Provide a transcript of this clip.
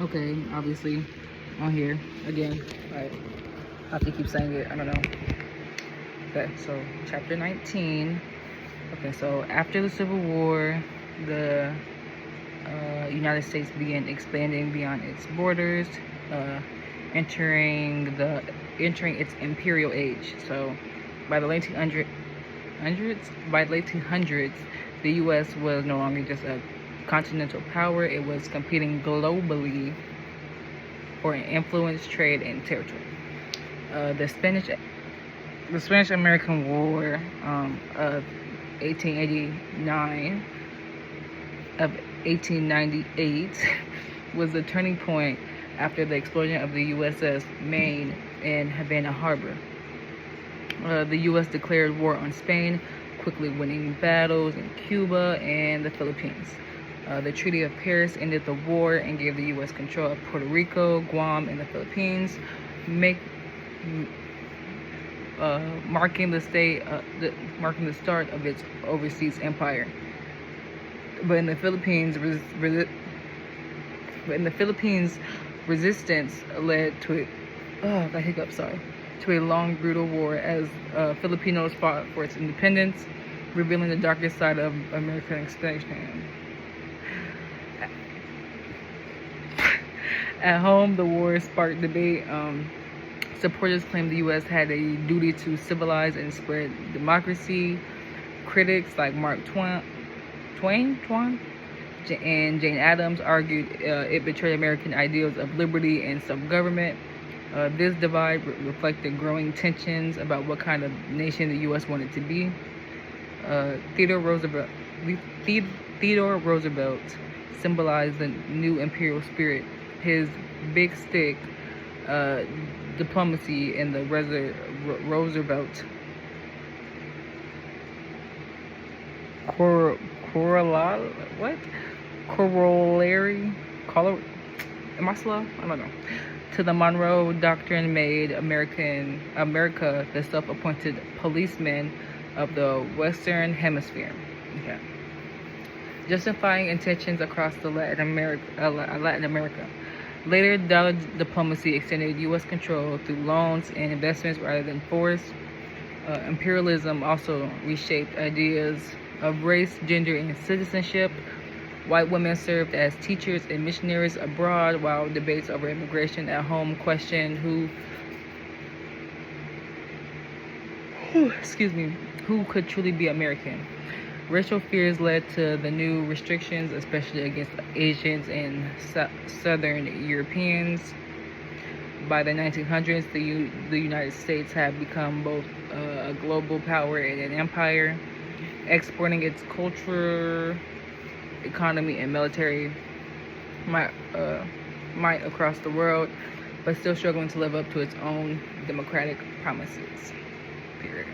Okay, obviously on here again. I have to keep saying it. I don't know. Okay, so chapter 19. Okay, so after the Civil War, the United States began expanding beyond its borders, uh, entering its imperial age. So by the late 1800s, the U.S. was no longer just a continental power; it was competing globally for influence, trade, and territory. The Spanish-American War of 1889 of 1898 was the turning point after the explosion of the USS Maine in Havana Harbor. The U.S. declared war on Spain, quickly winning battles in Cuba and the Philippines. The Treaty of Paris ended the war and gave the U.S. control of Puerto Rico, Guam, and the Philippines, marking the start of its overseas empire. But in the Philippines, resistance led to a long, brutal war as Filipinos fought for its independence, revealing the darkest side of American expansion. At home, the war sparked debate. Supporters claimed the U.S. had a duty to civilize and spread democracy. Critics like Mark Twain and Jane Addams argued it betrayed American ideals of liberty and self-government. This divide reflected growing tensions about what kind of nation the U.S. wanted to be. Theodore Roosevelt symbolized the new imperial spirit. His big stick, diplomacy, and the Roosevelt corollary. Am I slow? I don't know. To the Monroe Doctrine made America the self-appointed policeman of the Western Hemisphere. Okay. Justifying intentions across the Latin America. Later, dollar diplomacy extended U.S. control through loans and investments rather than force. Imperialism also reshaped ideas of race, gender, and citizenship. White women served as teachers and missionaries abroad, while debates over immigration at home questioned who could truly be American. Racial fears led to the new restrictions, especially against Asians and Southern Europeans. By the 1900s, the United States had become both a global power and an empire, exporting its culture, economy, and military might across the world, but still struggling to live up to its own democratic promises. Period.